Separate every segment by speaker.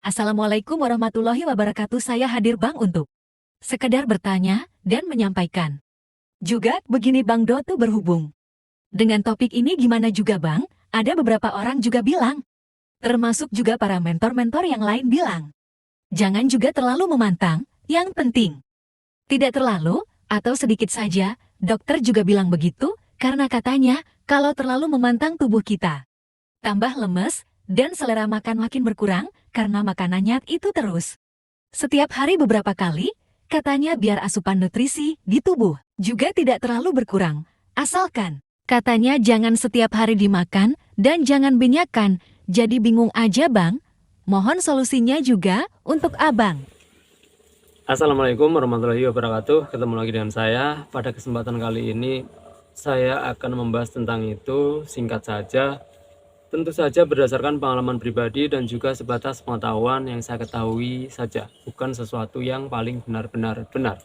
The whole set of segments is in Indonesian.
Speaker 1: Assalamualaikum warahmatullahi wabarakatuh. Saya hadir Bang untuk sekedar bertanya dan menyampaikan. Juga begini Bang Do tuh berhubung. Dengan topik ini gimana juga Bang? Ada beberapa orang juga bilang. Termasuk juga para mentor-mentor yang lain bilang. Jangan juga terlalu memantang, yang penting. Tidak terlalu, atau sedikit saja, dokter juga bilang begitu, karena katanya, kalau terlalu memantang tubuh kita. Tambah lemes, dan selera makan makin berkurang, karena makanannya itu terus. Setiap hari beberapa kali, katanya biar asupan nutrisi di tubuh juga tidak terlalu berkurang. Asalkan, katanya jangan setiap hari dimakan, dan jangan binyakan, jadi bingung aja Bang. Mohon solusinya juga untuk Abang.
Speaker 2: Assalamualaikum warahmatullahi wabarakatuh. Ketemu lagi dengan saya. Pada kesempatan kali ini saya akan membahas tentang itu singkat saja. Tentu saja berdasarkan pengalaman pribadi dan juga sebatas pengetahuan yang saya ketahui saja, bukan sesuatu yang paling benar-benar benar.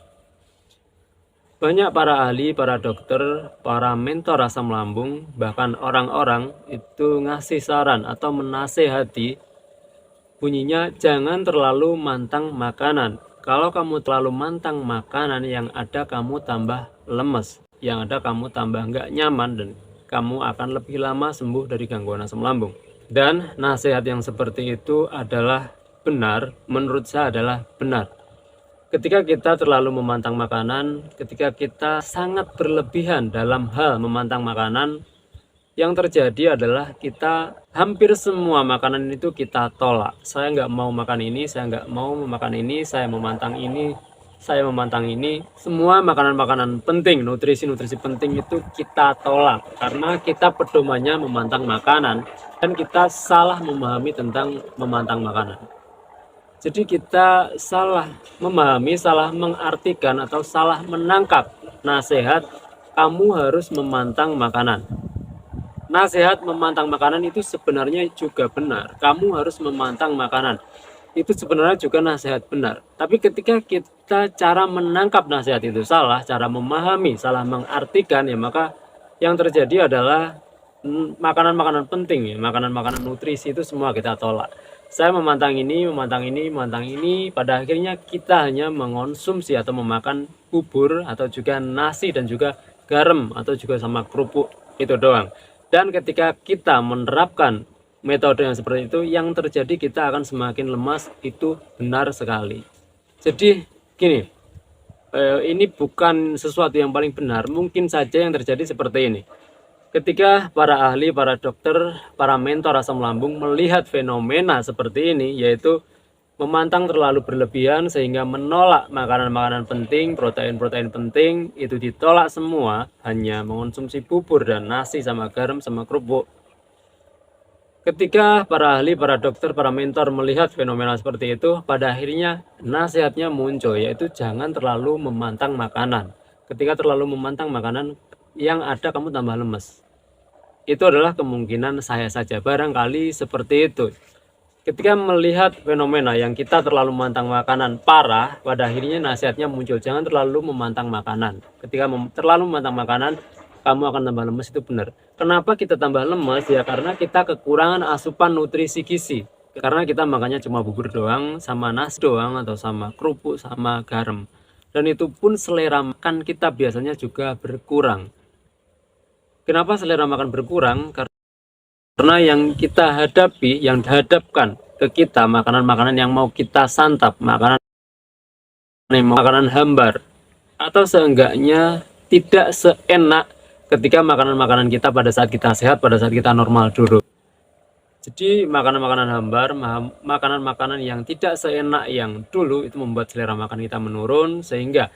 Speaker 2: Banyak para ahli, para dokter, para mentor asam lambung, bahkan orang-orang itu ngasih saran atau menasehati. Bunyinya jangan terlalu mantang makanan. Kalau kamu terlalu mantang makanan, yang ada kamu tambah lemes, yang ada kamu tambah nggak nyaman, dan kamu akan lebih lama sembuh dari gangguan asam lambung. Dan nasihat yang seperti itu adalah benar, menurut saya adalah benar. Ketika kita terlalu memantang makanan, ketika kita sangat berlebihan dalam hal memantang makanan, yang terjadi adalah kita hampir semua makanan itu kita tolak. Saya nggak mau makan ini, saya nggak mau makan ini, saya memantang ini, saya memantang ini. Semua makanan-makanan penting, nutrisi-nutrisi penting itu kita tolak. Karena kita pedomannya memantang makanan, dan kita salah memahami tentang memantang makanan. Jadi kita salah memahami, salah mengartikan, atau salah menangkap nasihat kamu harus memantang makanan. Nasihat memantang makanan itu sebenarnya juga benar. Kamu harus memantang makanan. Itu sebenarnya juga nasihat benar. Tapi ketika kita cara menangkap nasihat itu salah, cara memahami, salah mengartikan, ya maka yang terjadi adalah makanan-makanan penting, ya, makanan-makanan nutrisi itu semua kita tolak. Saya memantang ini, memantang ini, memantang ini. Pada akhirnya kita hanya mengonsumsi atau memakan bubur atau juga nasi dan juga garam atau juga sama kerupuk itu doang. Dan ketika kita menerapkan metode yang seperti itu, yang terjadi kita akan semakin lemas, itu benar sekali. Jadi gini, ini bukan sesuatu yang paling benar, mungkin saja yang terjadi seperti ini. Ketika para ahli, para dokter, para mentor asam lambung melihat fenomena seperti ini, yaitu memantang terlalu berlebihan sehingga menolak makanan-makanan penting, protein-protein penting, itu ditolak semua, hanya mengonsumsi bubur dan nasi sama garam sama kerupuk. Ketika para ahli, para dokter, para mentor melihat fenomena seperti itu, pada akhirnya nasihatnya muncul, yaitu jangan terlalu memantang makanan. Ketika terlalu memantang makanan, yang ada kamu tambah lemes. Itu adalah kemungkinan saya saja, barangkali seperti itu. Ketika melihat fenomena yang kita terlalu memantang makanan parah, pada akhirnya nasihatnya muncul, jangan terlalu memantang makanan. Ketika terlalu memantang makanan, kamu akan tambah lemes, itu benar. Kenapa kita tambah lemes? Ya karena kita kekurangan asupan nutrisi gizi. Karena kita makannya cuma bubur doang, sama nasi doang, atau sama kerupuk, sama garam. Dan itu pun selera makan kita biasanya juga berkurang. Kenapa selera makan berkurang? Karena yang kita hadapi, yang dihadapkan ke kita, makanan-makanan yang mau kita santap, makanan hambar, atau seenggaknya tidak seenak ketika makanan-makanan kita pada saat kita sehat, pada saat kita normal dulu. Jadi makanan-makanan hambar, makanan-makanan yang tidak seenak yang dulu, itu membuat selera makan kita menurun, sehingga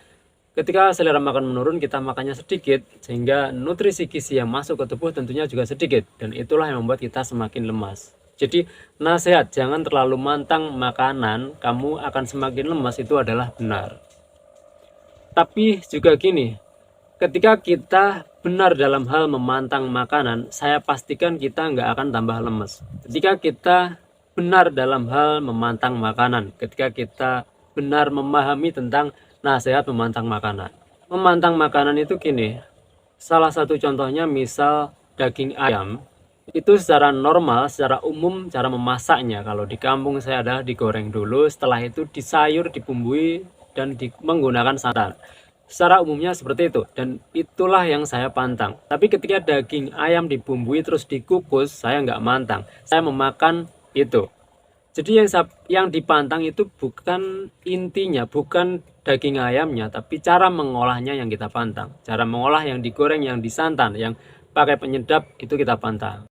Speaker 2: ketika selera makan menurun, kita makannya sedikit, sehingga nutrisi gizi yang masuk ke tubuh tentunya juga sedikit, dan itulah yang membuat kita semakin lemas. Jadi nasihat jangan terlalu mantang makanan, kamu akan semakin lemas, itu adalah benar. Tapi juga gini, ketika kita benar dalam hal memantang makanan, saya pastikan kita nggak akan tambah lemes. Ketika kita benar dalam hal memantang makanan, ketika kita benar memahami tentang nasihat memantang makanan. Memantang makanan itu gini, salah satu contohnya misal daging ayam, Itu secara normal, secara umum cara memasaknya kalau di kampung saya adalah digoreng dulu, setelah itu disayur, dibumbui, dan menggunakan santan. Secara umumnya seperti itu, dan itulah yang saya pantang. Tapi ketika daging ayam dibumbui terus dikukus, saya nggak mantang. Saya memakan itu. Jadi yang dipantang itu bukan intinya, bukan daging ayamnya, tapi cara mengolahnya yang kita pantang. Cara mengolah yang digoreng, yang disantan, yang pakai penyedap itu kita pantang.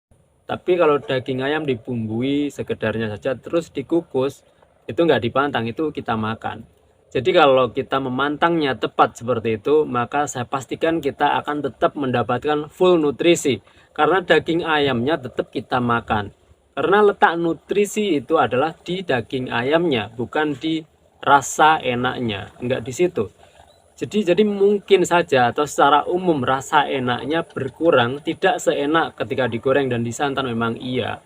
Speaker 2: Tapi kalau daging ayam dibumbui sekedarnya saja terus dikukus, itu nggak dipantang, itu kita makan. Jadi kalau kita memantangnya tepat seperti itu, maka saya pastikan kita akan tetap mendapatkan full nutrisi. Karena daging ayamnya tetap kita makan. Karena letak nutrisi itu adalah di daging ayamnya, bukan di rasa enaknya, enggak di situ. Jadi mungkin saja atau secara umum rasa enaknya berkurang, tidak seenak ketika digoreng dan disantan memang iya.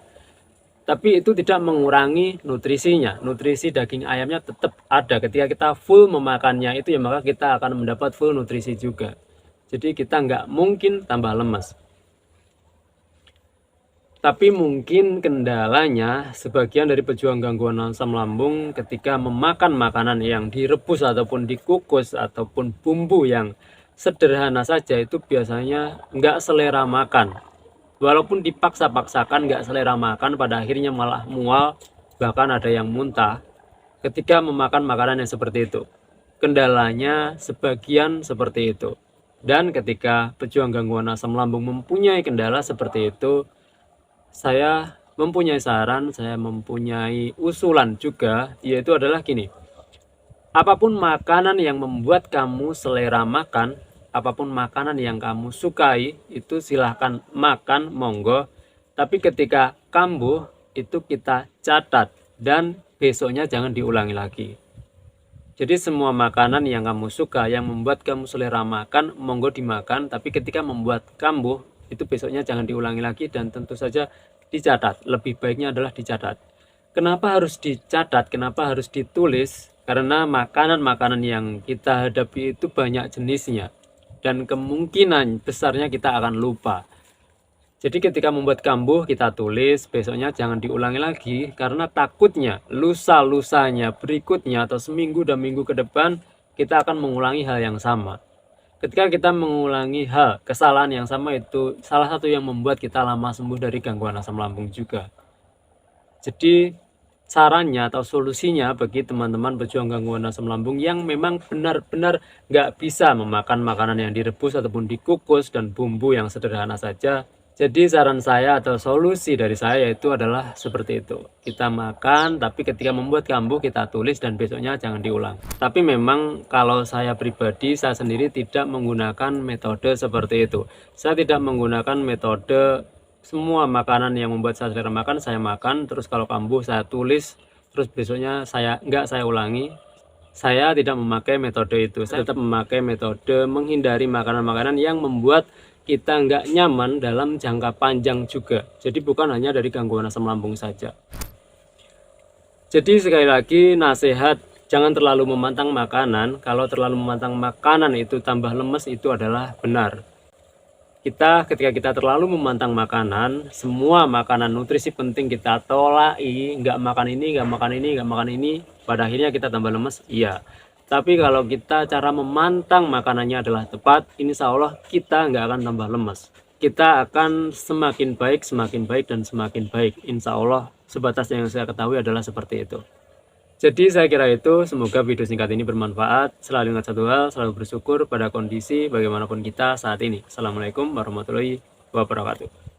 Speaker 2: Tapi itu tidak mengurangi nutrisinya. Nutrisi daging ayamnya tetap ada. Ketika kita full memakannya itu ya maka kita akan mendapat full nutrisi juga. Jadi kita nggak mungkin tambah lemas. Tapi mungkin kendalanya sebagian dari pejuang gangguan asam lambung ketika memakan makanan yang direbus ataupun dikukus ataupun bumbu yang sederhana saja itu biasanya nggak selera makan. Walaupun dipaksa-paksakan nggak selera makan, pada akhirnya malah mual, bahkan ada yang muntah ketika memakan makanan yang seperti itu. Kendalanya sebagian seperti itu. Dan ketika pejuang gangguan asam lambung mempunyai kendala seperti itu, saya mempunyai saran, saya mempunyai usulan juga, yaitu adalah gini. Apapun makanan yang membuat kamu selera makan, apapun makanan yang kamu sukai, itu silahkan makan, monggo. Tapi ketika kambuh, itu kita catat dan besoknya jangan diulangi lagi. Jadi semua makanan yang kamu suka, yang membuat kamu selera makan, monggo dimakan. Tapi ketika membuat kambuh, itu besoknya jangan diulangi lagi dan tentu saja dicatat. Lebih baiknya adalah dicatat. Kenapa harus dicatat? Kenapa harus ditulis? Karena makanan-makanan yang kita hadapi itu banyak jenisnya. Dan kemungkinan besarnya kita akan lupa. Jadi ketika membuat kambuh kita tulis, besoknya jangan diulangi lagi. Karena takutnya lusa-lusanya berikutnya atau seminggu dan minggu ke depan kita akan mengulangi hal yang sama. Ketika kita mengulangi kesalahan yang sama, itu salah satu yang membuat kita lama sembuh dari gangguan asam lambung juga. Jadi sarannya atau solusinya bagi teman-teman pejuang gangguan asam lambung yang memang benar-benar nggak bisa memakan makanan yang direbus ataupun dikukus dan bumbu yang sederhana saja. Jadi saran saya atau solusi dari saya itu adalah seperti itu. Kita makan, tapi ketika membuat kambuh kita tulis dan besoknya jangan diulang. Tapi memang kalau saya pribadi, saya sendiri tidak menggunakan metode seperti itu. Saya tidak menggunakan metode semua makanan yang membuat saya selera makan, saya makan. Terus kalau kambuh saya tulis, terus besoknya saya ulangi. Saya tidak memakai metode itu. Saya tetap memakai metode menghindari makanan-makanan yang membuat kita nggak nyaman dalam jangka panjang juga. Jadi bukan hanya dari gangguan asam lambung saja. Jadi sekali lagi nasihat, jangan terlalu memantang makanan. Kalau terlalu memantang makanan itu tambah lemes, itu adalah benar. Ketika kita terlalu memantang makanan, semua makanan nutrisi penting kita tolak, nggak makan ini, nggak makan ini, nggak makan ini, pada akhirnya kita tambah lemes, iya. Tapi kalau kita cara memantang makanannya adalah tepat, insya Allah kita nggak akan tambah lemes. Kita akan semakin baik, dan semakin baik. Insya Allah sebatas yang saya ketahui adalah seperti itu. Jadi saya kira itu, semoga video singkat ini bermanfaat. Selalu ingat satu hal, selalu bersyukur pada kondisi bagaimanapun kita saat ini. Assalamualaikum warahmatullahi wabarakatuh.